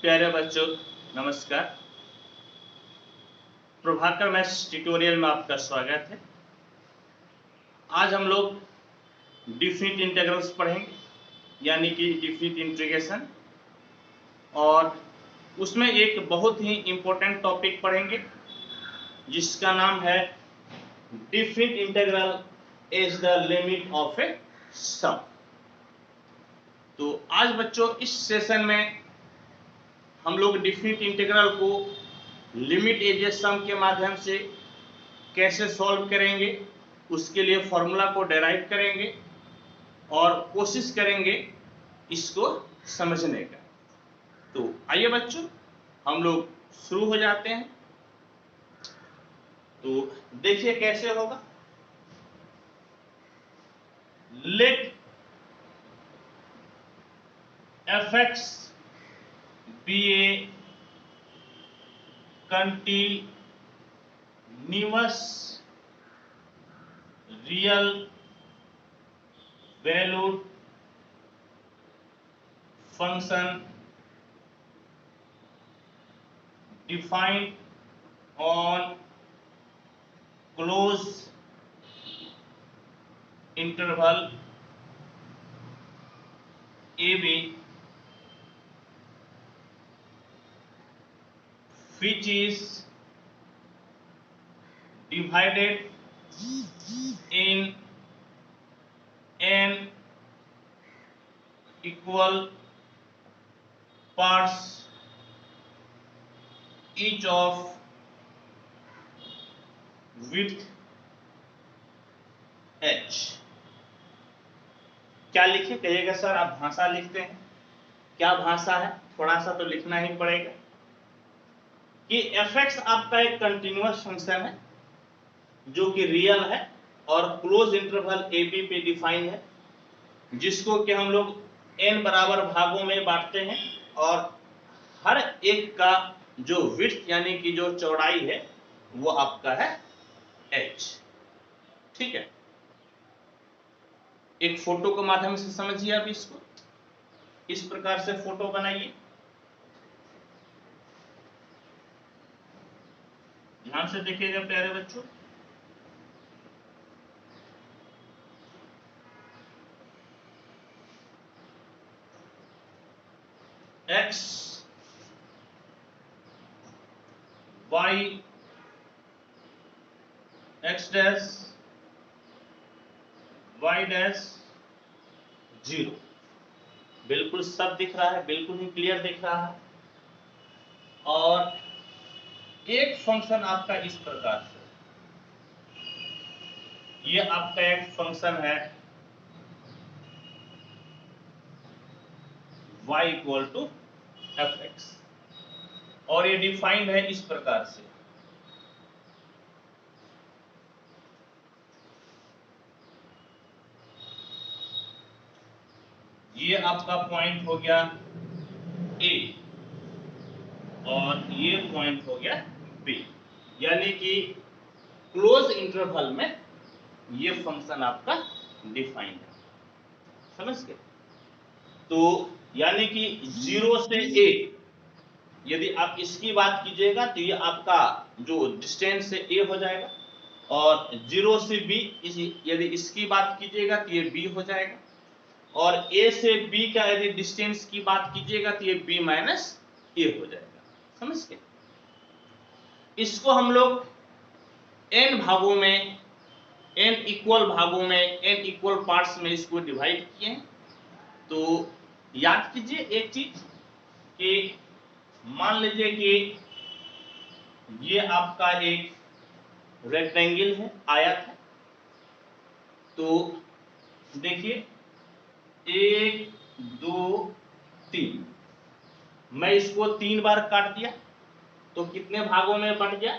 प्यारे बच्चों नमस्कार। प्रभाकर मैथ्स ट्यूटोरियल में आपका स्वागत है। आज हम लोग डिफिनिट इंटीग्रल्स पढ़ेंगे, यानी कि डिफिनिट इंटीग्रेशन, और उसमें एक बहुत ही इम्पोर्टेंट टॉपिक पढ़ेंगे जिसका नाम है definite integral is the limit of a sum. तो आज बच्चों इस सेशन में हम लोग डिफिनिट इंटीग्रल को लिमिट एज ए सम के माध्यम से कैसे सॉल्व करेंगे, उसके लिए फॉर्मूला को डेराइव करेंगे और कोशिश करेंगे इसको समझने का। तो आइए बच्चों हम लोग शुरू हो जाते हैं। तो देखिए कैसे होगा। Let fx be a continuous real valued function defined on closed interval AB, which is divided in n equal parts, each of width h। क्या लिखे कहिएगा सर? आप भाषा लिखते हैं, क्या भाषा है? थोड़ा सा तो लिखना ही पड़ेगा कि fx आपका एक कंटिन्यूअस फंक्शन है जो कि रियल है और क्लोज इंटरवल AB पे डिफाइन है, जिसको कि हम लोग n बराबर भागों में बांटते हैं और हर एक का जो विड्थ यानी कि जो चौड़ाई है वो आपका है h। ठीक है, एक फोटो के माध्यम से समझिए। आप इसको इस प्रकार से फोटो बनाइए, ध्यान से देखिएगा प्यारे बच्चों। x y x dash y dash 0, बिल्कुल सब दिख रहा है, बिल्कुल ही क्लियर दिख रहा है। और एक फंक्शन आपका इस प्रकार से, ये आपका एक फंक्शन है y इक्वल टू fx और ये डिफाइंड है इस प्रकार से। ये आपका पॉइंट हो गया A और ये पॉइंट हो गया B, यानी कि क्लोज इंटरवल में ये फंक्शन आपका डिफाइंड है। समझ गए? तो यानी कि 0 से A, यदि आप इसकी बात कीजिएगा तो ये आपका जो डिस्टेंस है A हो जाएगा, और 0 से B यदि इसकी बात कीजिएगा तो ये B हो जाएगा, और A से B का यदि डिस्टेंस की बात कीजिएगा तो ये B माइनस A हो जाएगा। समझ गए? इसको हम लोग n भागों में, n इक्वल भागों में, n इक्वल पार्ट्स में इसको डिवाइड किए हैं। तो याद कीजिए एक चीज कि मान लीजिए कि ये आपका एक रेक्टेंगल है, आयत है। तो देखिए 1 2 3, मैं इसको 3 बार काट दिया तो कितने भागों में बंट गया?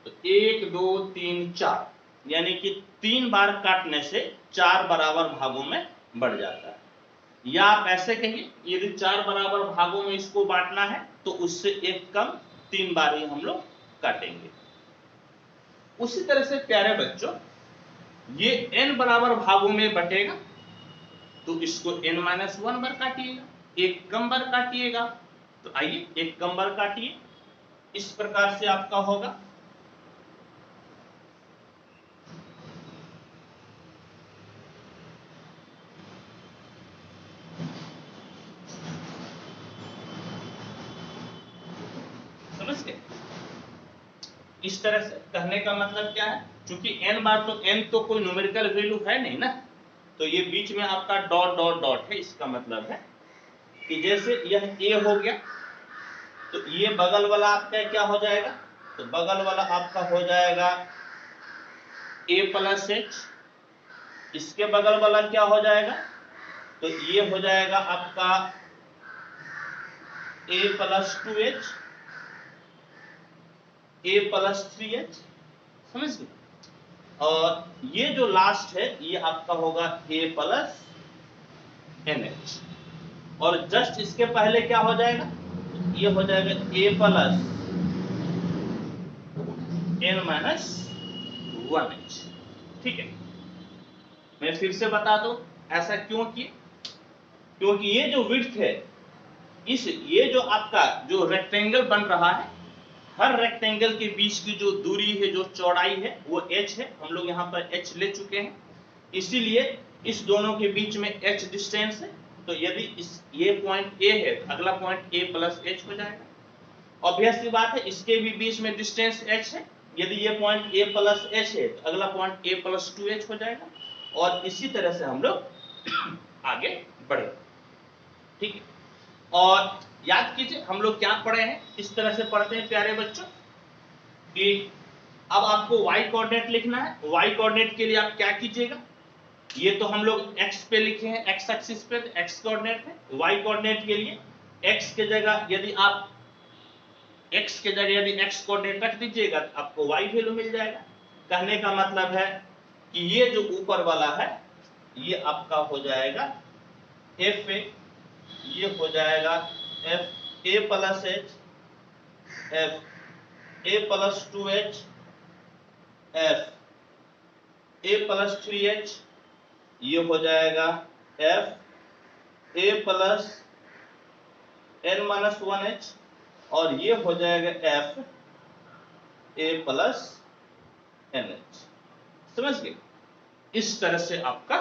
तो 1 2 3 4, यानी कि 3 बार काटने से 4 बराबर भागों में बढ़ जाता है। या आप ऐसे कहिए, यदि 4 बराबर भागों में इसको बांटना है तो उससे एक कम 3 बार ही हम लोग काटेंगे। उसी तरह से प्यारे बच्चों ये n बराबर भागों में बटेगा तो इसको n-1 बार काटिएगा, एक कम बार काटिएगा, तो आइए एक कंबर काटिए, इस प्रकार से आपका होगा। समझ गए? इस तरह से कहने का मतलब क्या है, क्योंकि n बार तो n तो कोई न्यूमेरिकल वैल्यू है नहीं ना, तो ये बीच में आपका डॉट डॉट डॉट है। इसका मतलब है कि जैसे यह a हो गया, तो ये बगल वाला आपका क्या हो जाएगा, तो बगल वाला आपका हो जाएगा a प्लस एच। इसके बगल वाला क्या हो जाएगा, तो ये हो जाएगा आपका a plus 2h, a plus 3h। समझ गए? और ये जो लास्ट है ये आपका होगा a प्लस NH। और जस्ट इसके पहले क्या हो जाएगा, ये हो जाएगा a plus n minus 1h। ठीक है, मैं फिर से बता दूं ऐसा क्यों किए, क्योंकि ये जो विड्थ है, ये जो आपका जो रेक्टेंगल बन रहा है, हर रेक्टेंगल के बीच की जो दूरी है, जो चौड़ाई है, वो h है। हम लोग यहाँ पर h ले चुके हैं, इसीलिए इस दोनों के बीच में h डिस्टेंस है। तो यदि ये पॉइंट a है, अगला पॉइंट a प्लस h हो जाएगा। ऑब्वियस सी बात है, इसके भी बीच में डिस्टेंस h है। यदि ये पॉइंट a प्लस h है, तो अगला पॉइंट a प्लस 2h हो जाएगा। और इसी तरह से हम लोग आगे बढ़े। ठीक है, और याद कीजिए हम लोग क्या पढ़े हैं, इस तरह से पढ़ते हैं प्यारे बच्चों कि अब आपको y कोऑर्डिनेट लिखना है। y कोऑर्डिनेट के लिए आप क्या कीजिएगा, ये तो हम लोग x पे लिखे हैं, x एक्सिस पे x कोऑर्डिनेट है। y कोऑर्डिनेट के लिए x के जगह यदि आप x कोऑर्डिनेट रख दीजिएगा तो आपको y वैल्यू मिल जाएगा। कहने का मतलब है कि ये जो ऊपर वाला है ये आपका हो जाएगा f a, ये हो जाएगा f a plus h, f a plus 2h, f a plus 3h, ये हो जाएगा f a plus n minus 1h, और ये हो जाएगा f a प्लस NH। समझ गए? इस तरह से आपका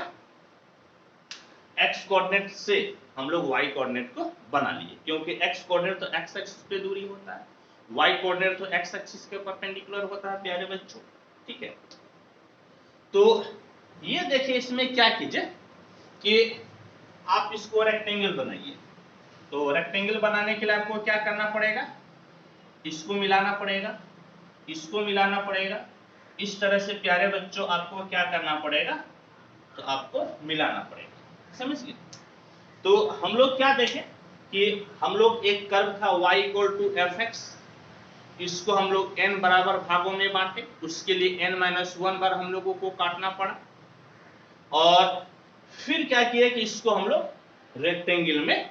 x कोऑर्डिनेट से हम लोग y कोऑर्डिनेट को बना लिए, क्योंकि x कोऑर्डिनेट तो x एक्सिस पे दूरी होता है, y कोऑर्डिनेट तो x एक्सिस के परपेंडिकुलर होता है प्यारे बच्चों। ठीक है, तो ये देखिए इसमें क्या कीजिए कि आप इसको रेक्टेंगल बनाइए। तो रेक्टेंगल बनाने के लिए आपको क्या करना पड़ेगा, इसको मिलाना पड़ेगा, इसको मिलाना पड़ेगा। इस तरह से प्यारे बच्चों आपको क्या करना पड़ेगा, तो आपको मिलाना पड़ेगा। समझ गए? तो हम लोग क्या देखें कि हम लोग एक कर्व था y इक्वल टू fx, इसको हम लोग n बराबर भागों में बांटे, उसके लिए n माइनस 1 बार हम लोगों को काटना पड़ा। और फिर क्या किया कि इसको हम लोग रेक्टेंगल में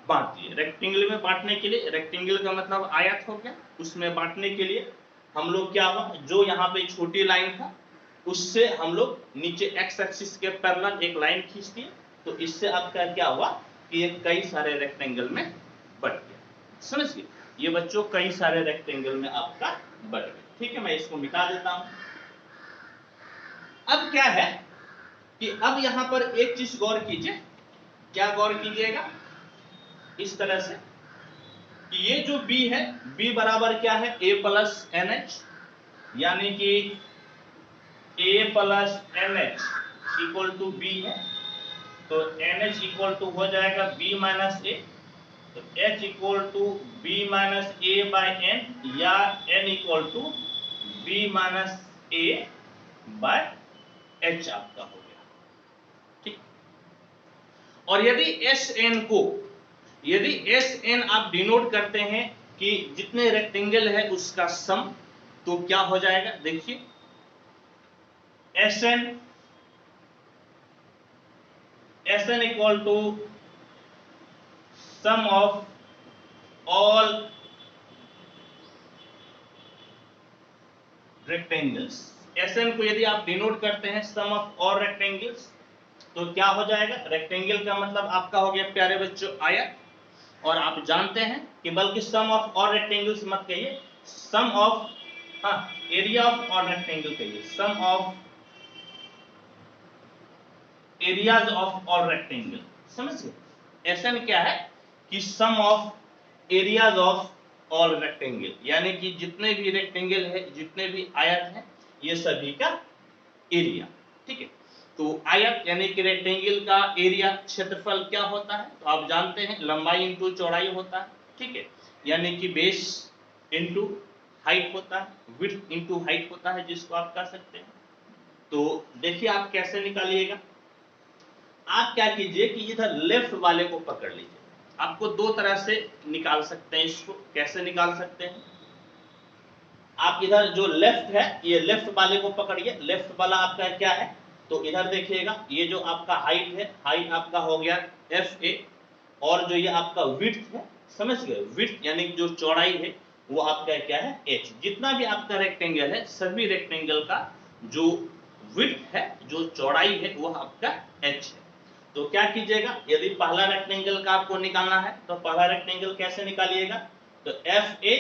बांट दिए। रेक्टेंगल में बांटने के लिए, रेक्टेंगल का मतलब आयत हो गया, उसमें बांटने के लिए हम लोग क्या हुआ, जो यहाँ पे छोटी लाइन था उससे हम लोग नीचे x एक्सिस के पैरेलल एक लाइन खींच दिए। तो इससे आपका क्या हुआ कि ये कई सारे रेक्टेंगल में बट गया। समझ गए? ये बच्चों कई सारे रेक्टेंगल में आपका बट गया। ठीक है, मैं इसको मिटा देता हूं। अब क्या है कि अब यहां पर एक चीज गौर कीजिए। क्या गौर कीजिएगा, इस तरह से कि ये जो b है, b बराबर क्या है, a प्लस NH, यानी कि a plus NH equal to b है। तो NH इक्वल टू हो जाएगा b माइनस a, तो H equal to b minus a by n, या n equal to b minus a by h आपका हो गया। ठीक, और यदि Sn आप डिनोट करते हैं कि जितने रेक्टेंगल है उसका सम, तो क्या हो जाएगा, देखिए Sn equal to sum of all rectangles. Sn को यदि आप डिनोट करते हैं सम ऑफ ऑल रेक्टेंगल्स, तो क्या हो जाएगा, रेक्टेंगल का मतलब आपका हो गया प्यारे बच्चों आयत, और आप जानते हैं कि बल्कि सम ऑफ ऑल रेक्टेंगल्स मत कहिए, sum of area of all rectangle कहिए, sum of areas of all rectangle. समझ गए? एसएन क्या है कि sum of areas of all rectangle, यानी कि जितने भी रेक्टेंगल है, जितने भी आयत हैं, ये सभी का एरिया। ठीक है, तो आयत यानी कि रेक्टेंगल का एरिया, क्षेत्रफल क्या होता है? तो आप जानते हैं लंबाई इंटू चौड़ाई होता है। ठीक है, यानी कि बेस इंटू हाइट होता है, विड्थ इंटू हाइट होता है, जिसको आप कह सकते हैं। तो देखिए आप कैसे निकालिएगा। आप क्या कीजिए कि इधर लेफ्ट वाले को पकड़ लीजिए। आपको दो तरह से निकाल सकते हैं इसको। कैसे निकाल सकते हैं? आप इधर जो लेफ्ट है, ये लेफ्ट वाले को पकड़िए। लेफ्ट वाला आपका क्या है? तो इधर देखिएगा, ये जो आपका हाइट है, हाइट आपका हो गया एफ ए, और जो ये आपका विड्थ है, समझ गए, विड्थ यानी जो चौड़ाई है वो आपका क्या है? एच। जितना भी आपका रेक्टेंगल है, सभी रेक्टेंगल का जो विड्थ है, जो चौड़ाई है, वो आपका एच है। तो क्या कीजिएगा, यदि पहला रेक्टेंगल का आपको निकालना है तो पहला रेक्टेंगल कैसे निकालिएगा? तो एफ ए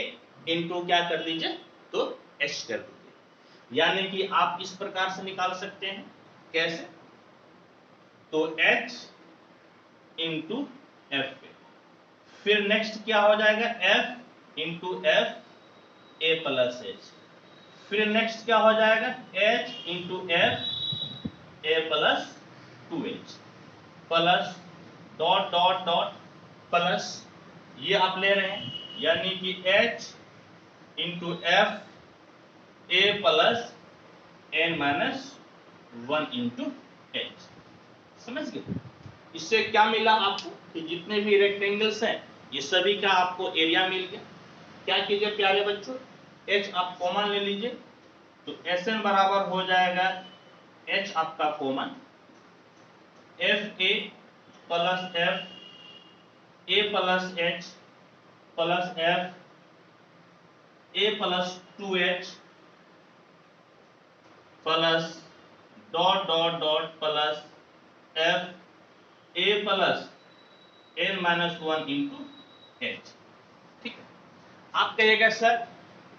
इंटू क्या कर दीजिए? तो एच कर दीजिए। यानी कि आप इस प्रकार से निकाल सकते हैं। कैसे? तो एच इंटू एफ ए, फिर नेक्स्ट क्या हो जाएगा? F into F A plus H, फिर नेक्स्ट क्या हो जाएगा? H into F A plus 2h plus dot dot dot plus ये आप ले रहे हैं, यानी कि h into F A plus N minus 1 into H. समझ गए? इससे क्या मिला आपको कि जितने भी रेक्टेंगल्स हैं, ये सभी का आपको एरिया मिल गया। क्या कीजिए प्यारे बच्चों, h आप कॉमन ले लीजिए, तो Sn बराबर हो जाएगा h आपका common, F A plus F A plus H plus F A plus 2h plus dot dot dot plus F A plus N minus 1 into H. ठीक है, आप कहिएगा सर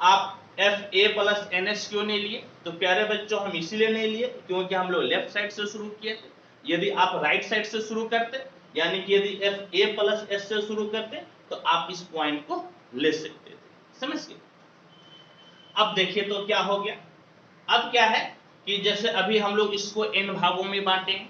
आप F A plus N H क्यों नहीं लिए? तो प्यारे बच्चों हम इसीलिए नहीं लिए क्योंकि हम लोग लेफ्ट साइड से शुरू किए थे। यदि आप राइट साइड से शुरू करते, यानी कि यदि एफ ए प्लस एस से शुरू करते, तो आप इस पॉइंट को ले सकते थे। समझ गए? अब देखिए तो क्या हो गया। अब क्या है कि जैसे अभी हम लोग इसको n भागों में बांटेंगे।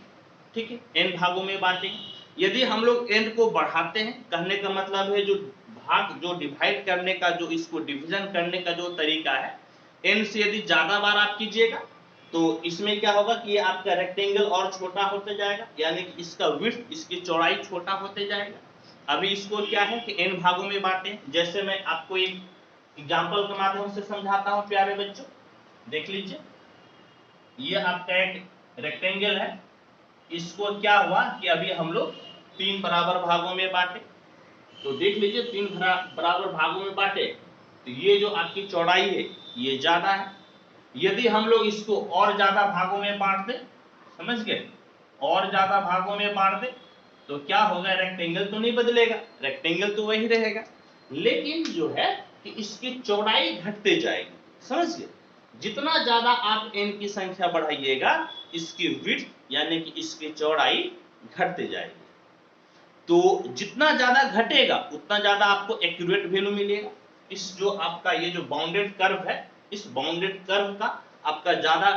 ठीक है, n भागों में बांटेंगे। यदि हम लोग n को बढ़ाते हैं, कहने का मतलब है जो भाग, जो डिवाइड करने का, जो इसको डिवीजन करने का जो तरीका है, n से यदि ज्यादा बार आप कीजिएगा तो इसमें क्या होगा कि ये आपका रेक्टेंगल और छोटा होते जाएगा, यानी कि इसका विड्थ, इसकी चौड़ाई छोटा होते जाएगा। अभी इसको क्या है कि n भागों में बांटे। जैसे मैं आपको एक एग्जाम्पल के माध्यम से समझाता हूं प्यारे बच्चों, देख लीजिए। ये आपका एक रेक्टेंगल है, इसको क्या हुआ कि अभी हम लोग 3 बराबर भागों में बांटे। तो देख लीजिए 3 बराबर भागों में बांटे, तो ये जो आपकी चौड़ाई है ये ज्यादा है। यदि हम लोग इसको और ज्यादा भागों में बांट दें, समझ गए, और ज्यादा भागों में बांट दें, तो क्या होगा? रेक्टेंगल तो नहीं बदलेगा, रेक्टेंगल तो वही रहेगा, लेकिन जो है कि इसकी चौड़ाई घटते जाएगी। समझ गए? जितना ज्यादा आप n की संख्या बढ़ाइएगा, इसकी विड्थ यानी कि इसकी चौड़ाई घटते जाएगी। तो जितना ज्यादा घटेगा उतना ज्यादा आपको एक्यूरेट वैल्यू मिलेगा। इस जो आपका ये जो बाउंडेड कर्व है, इस बाउंडेड कर्व का आपका ज्यादा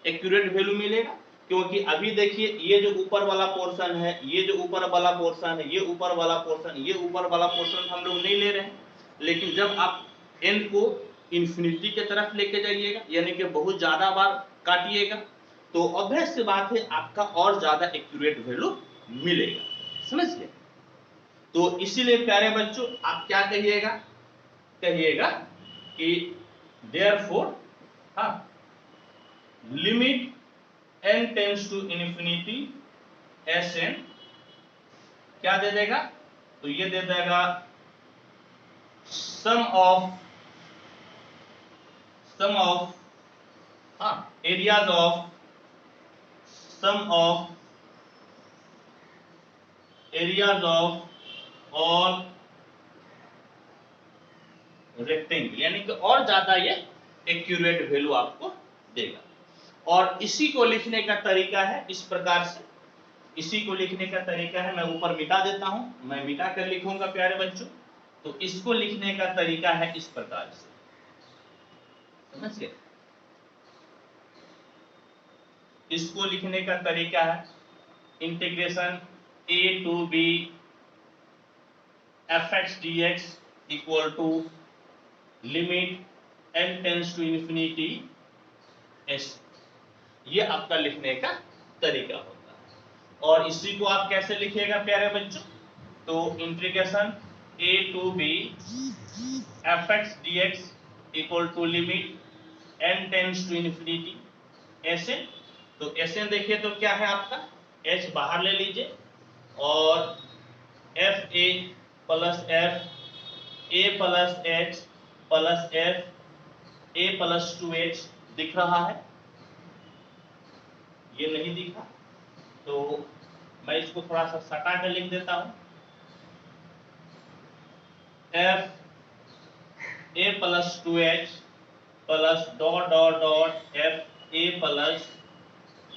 एक्यूरेट वैल्यू मिलेगा। क्योंकि अभी देखिए ये जो ऊपर वाला पोर्शन है, ये जो ऊपर वाला पोर्शन है, ये ऊपर वाला पोर्शन, ये ऊपर वाला पोर्शन हम लोग नहीं ले रहे हैं। लेकिन जब आप n को इंफिनिटी के तरफ लेके जाइएगा, यानी कि बहुत ज्यादा बार काटिएगा, तो ऑब्वियस सी बात है आपका और ज्यादा एक्यूरेट वैल्यू मिलेगा। समझ गए? तो इसीलिए प्यारे बच्चों आप क्या कहिएगा? कहिएगा कि therefore limit n tends to infinity Sn क्या दे देगा? तो ये दे देगा sum of areas of all rectangle, यानी कि और ज्यादा ये एक्यूरेट वैल्यू आपको देगा। और इसी को लिखने का तरीका है इस प्रकार से, इसी को लिखने का तरीका है, मैं ऊपर मिटा देता हूं, मैं मिटा कर लिखूंगा प्यारे बच्चों। तो इसको लिखने का तरीका है इस प्रकार से, समझ गए? इसको लिखने का तरीका है integration a to b fx dx equal to limit n tends to infinity s। ये आपका लिखने का तरीका होता है। और इसी को आप कैसे लिखिएगा प्यारे बच्चों? तो integration a to b fx dx equal to limit n tends to infinity ऐसे। तो ऐसे देखिए तो क्या है आपका, h बाहर ले लीजिए और F A plus F A plus H plus F A plus 2h दिख रहा है? ये नहीं दिखा तो मैं इसको थोड़ा सा सटा कर लिख देता हूं, F A plus 2h plus dot dot dot F A plus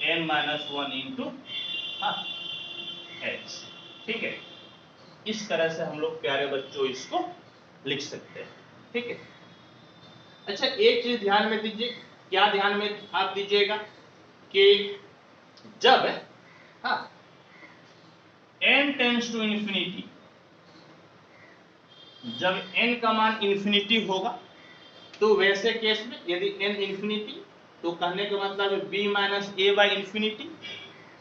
n minus 1 into h। ठीक है, इस तरह से हम लोग प्यारे बच्चों इसको लिख सकते हैं। ठीक है, अच्छा एक चीज ध्यान में दीजिए, क्या ध्यान में आप दीजिएगा कि जब n टेंस टू इंफिनिटी, जब n का मान इंफिनिटी होगा तो वैसे केस में यदि n इंफिनिटी तो कहने का मतलब है b minus A by infinity,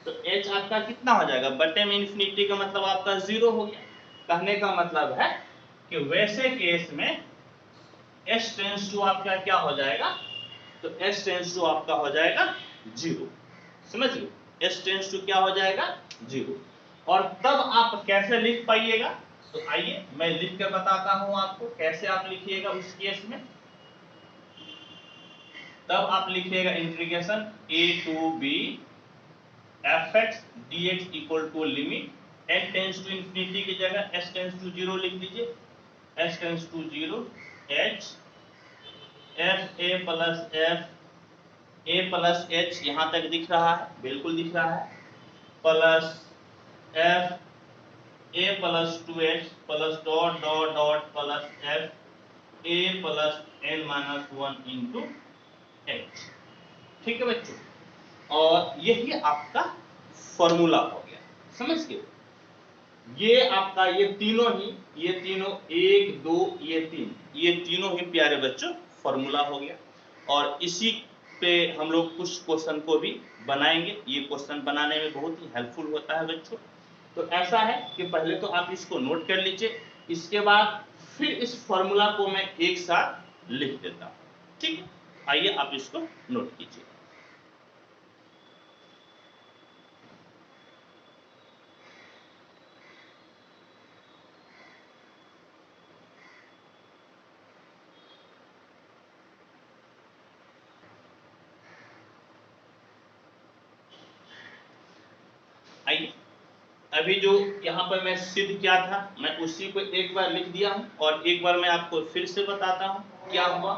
तो h आपका कितना हो जाएगा? बटे में इंफिनिटी का मतलब आपका 0 हो गया। कहने का मतलब है कि वैसे केस में s टेंस टू आपका क्या हो जाएगा? तो s टेंस टू आपका हो जाएगा 0। समझ लो, s टेंस टू क्या हो जाएगा? 0। और तब आप कैसे लिख पाइएगा? तो आइए मैं लिख कर बताता हूं आपको कैसे आप लिखिएगा उस केस में। तब आप लिखिएगा integration a to b fx dx equal to limit n tends to infinity की जगह s टेंस टू 0 लिख दीजिए, s tends to 0 h f a plus h यहां तक दिख रहा है, बिल्कुल दिख रहा है, plus f a plus 2h plus dot dot dot plus f a plus n minus 1 into h। ठीक है बच्चों, और यही आपका फॉर्मूला हो गया, समझ गए? ये आपका ये तीनों 1 2 ये तीनों ही प्यारे बच्चों फॉर्मूला हो गया। और इसी पे हम लोग कुछ क्वेश्चन को भी बनाएंगे, ये क्वेश्चन बनाने में बहुत ही हेल्पफुल होता है बच्चों। तो ऐसा है कि पहले तो आप इसको नोट कर लीजिए, इसके बाद फिर इस फॉर्मूला को मैं एक साथ लिख देता हूं। ठीक है, आइए आप इसको नोट कीजिए। आइए, अभी जो यहाँ पर मैं सिद्ध किया था मैं उसी को एक बार लिख दिया हूं और एक बार मैं आपको फिर से बताता हूं क्या हुआ।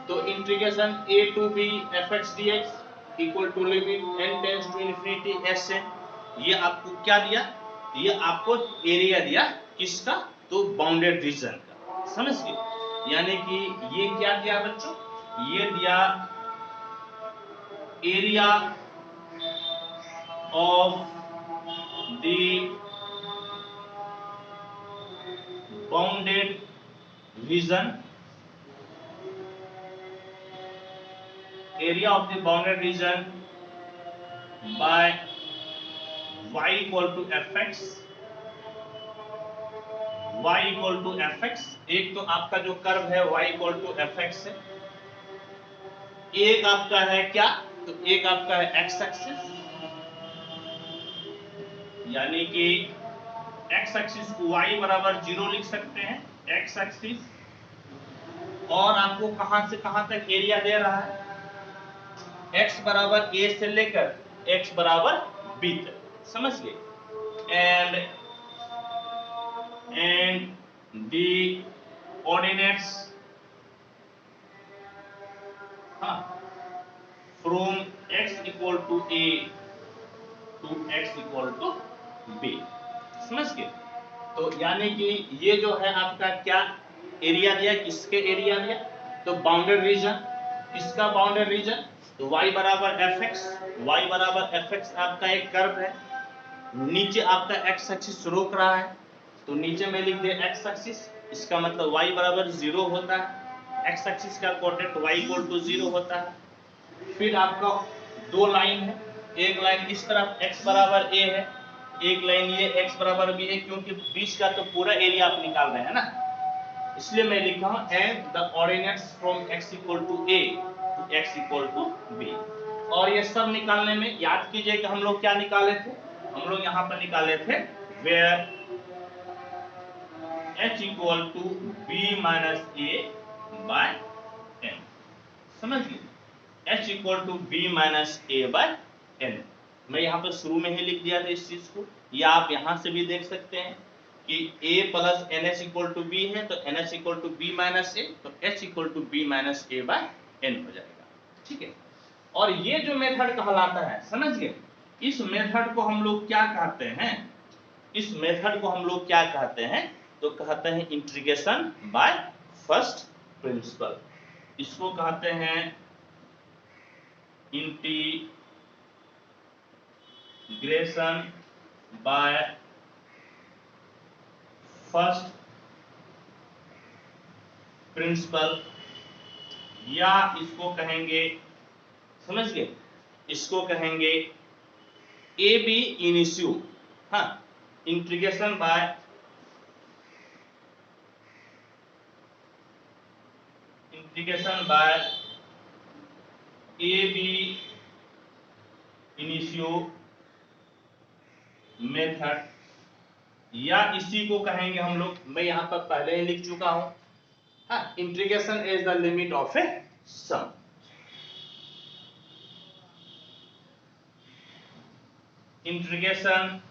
तो integration a to b fx dx equal to limit n tends to infinity s n, ये आपको क्या दिया? ये आपको एरिया दिया, किसका? तो बाउंडेड रीजन का, समझ गए? यानी कि ये क्या दिया बच्चों? ये दिया area of the bounded reason, area of the bounded region by y equal to fx, y equal to fx। एक तो आपका जो कर्व है y equal to fx है, एक आपका है क्या? तो एक आपका है x एक्सिस, यानी कि x एक्सिस को y बराबर 0 लिख सकते हैं, x एक्सिस। और आपको कहां से कहां तक एरिया दे रहा है? x बराबर a से लेकर x बराबर b तक, समझ गए? And the coordinates from x equal to a to x equal to b। समझ गए? तो यानी कि ये जो है आपका क्या एरिया दिया, किसके एरिया दिया, तो बाउंडेड रीजन, किसका बाउंडेड रीजन, तो y बराबर fx, y बराबर fx आपका एक कर्व है, नीचे आपका x एक्सिस रोक रहा है, तो नीचे में लिख दे x एक्सिस, इसका मतलब y बराबर 0 होता है, x एक्सिस का कोऑर्डिनेट y इक्वल टू 0 होता है। फिर आपका दो लाइन है, एक लाइन इस तरफ x बराबर a है, एक लाइन ये x बराबर b है, क्योंकि बीच का तो पूरा एरिया आप निकाल रहे हैं ना, इसलिए मैं लिखा हूं and the coordinates from x equal to a to x equal to b। और ये सब निकालने में याद कीजिए कि हम लोग क्या निकाले थे, हम लोग यहाँ पर निकाले थे where h equal to b minus a by n। समझ गए? h equal to b minus a by n। मैं यहाँ पर शुरू में ही लिख दिया था इस चीज को, या आप यहाँ से भी देख सकते हैं कि a plus ns equal to b है, तो ns equal to b minus a, तो h equal to b minus a by n हो जाएगा। ठीक है? और ये जो मेथड कहलाता है, समझ गए, इस मेथड को हम लोग क्या कहते हैं, इस मेथड को हम लोग क्या कहते हैं, तो कहते हैं इंटीग्रेशन बाय फर्स्ट प्रिंसिपल। इसको कहते हैं इंटीग्रेशन बाय फर्स्ट प्रिंसिपल, या इसको कहेंगे, समझ गए, इसको कहेंगे ए बी इनिशियो। हाँ, integration by ab initio method, या इसी को कहेंगे हम लोग, मैं यहां पर पहले ही लिख चुका हूं, हाँ, integration is the limit of a sum. Integration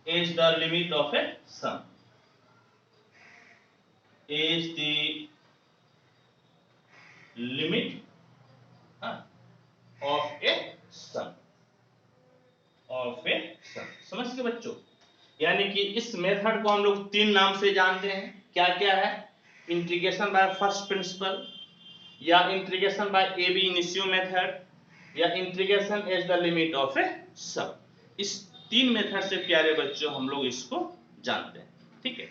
is the limit of a sum, is the limit of a sum, समझ गए बच्चों? यानी कि इस मेथड को हम लोग तीन नाम से जानते हैं, क्या क्या है, इंटीग्रेशन बाय फर्स्ट प्रिंसिपल, या integration by ab initio method, या integration is the limit of a sum. इस तीन मेथड से प्यारे बच्चों हम लोग इसको जानते हैं। ठीक है?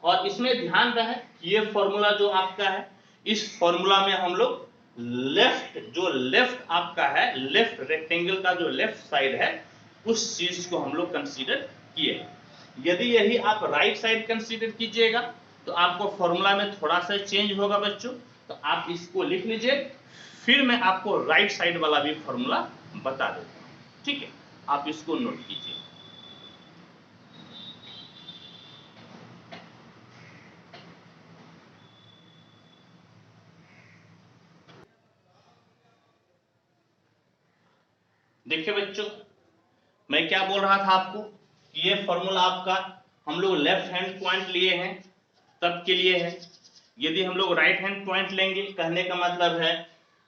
और इसमें ध्यान रहे ये फॉर्मूला जो आपका है, इस फॉर्मूला में हम लोग लेफ्ट आपका है, लेफ्ट रेक्टेंगल का जो लेफ्ट साइड है, उस चीज को हम लोग कंसीडर किए। यदि यही आप राइट साइड कंसीडर कीजिएगा तो आपको फॉर्मूला में थोड़ा सा चेंज होगा बच्चों, तो आप इसको लिख लीजिए, फिर मैं आपको राइट साइड वाला भी फॉर्मूला बता देता हूं। ठीक है? आप इसको नोट कीजिए। देखिए बच्चों, मैं क्या बोल रहा था आपको कि ये फॉर्मूला आपका हम लोग लेफ्ट हैंड पॉइंट लिए हैं तब के लिए है। यदि हम लोग राइट हैंड पॉइंट लेंगे, कहने का मतलब है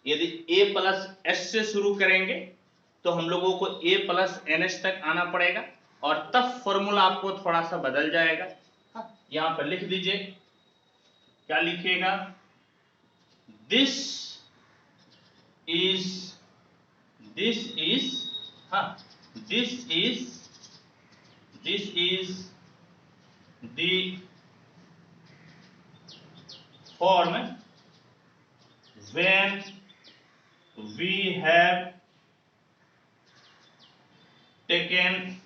यदि a प्लस एस से शुरू करेंगे तो हम लोगों को a प्लस एन एच तक आना पड़ेगा, और तब फॉर्मूला आपको थोड़ा सा बदल जाएगा। यहां पर लिख दीजिए, क्या लिखिएगा, this is the form when we have taken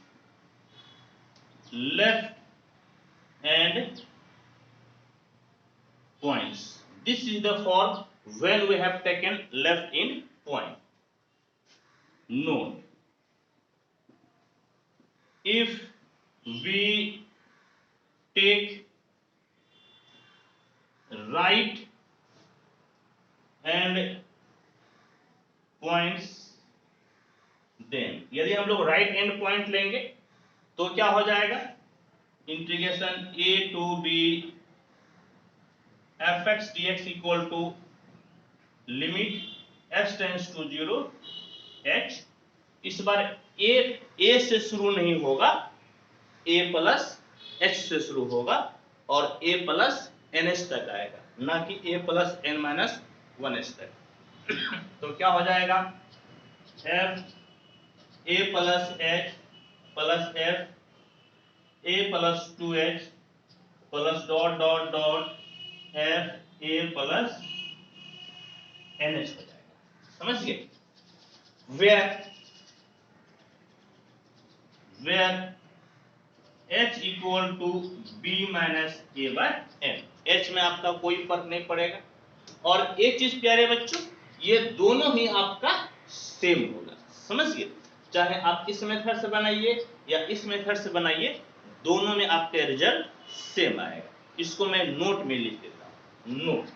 left hand points. This is the form when we have taken left hand point. Note, if we take right hand points, then यदि हम लोग राइट एंड पॉइंट लेंगे तो क्या हो जाएगा, integration a to b F X D X equal to limit X tends to 0 H. इस बार ए से शुरू नहीं होगा, ए प्लस एच से शुरू होगा और ए प्लस एन एच तक आएगा, ना कि ए प्लस एन माइनस 1 तक। तो क्या हो जाएगा, F A plus H plus F A plus 2h plus dot dot dot F A plus N H हो जाएगा। समझ गए? where h equal to b minus A by N. h में आपका कोई फर्क नहीं पड़ेगा। और एक चीज प्यारे बच्चों, ये दोनों ही आपका सेम होगा। समझ गए? चाहे आप इस मेथड से बनाइए या इस मेथड से बनाइए, दोनों में आपका रिजल्ट सेम आएगा। इसको मैं नोट में लिख देता हूं, note.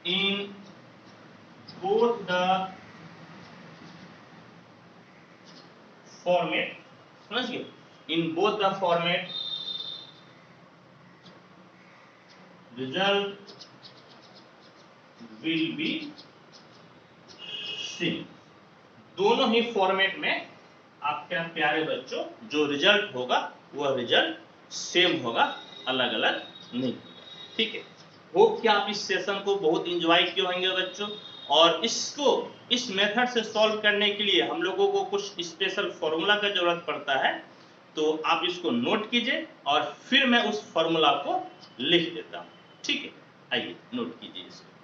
In both the format, समझ गए? In both the format, result will be same। दोनों ही फॉर्मेट में आपके प्यारे बच्चों जो रिजल्ट होगा वह रिजल्ट सेम होगा, अलग अलग नहीं होगा। ठीक है? होप कि आप इस सेशन को बहुत इंजॉय किए होंगे बच्चों। और इसको इस मेथड से सॉल्व करने के लिए हम लोगों को कुछ स्पेशल फॉर्मूला का जरूरत पड़ता है, तो आप इसको नोट कीजिए और फिर मैं उस फॉर्मूला को लिख देता हूं। ठीक है? आइए नोट कीजिए इसको।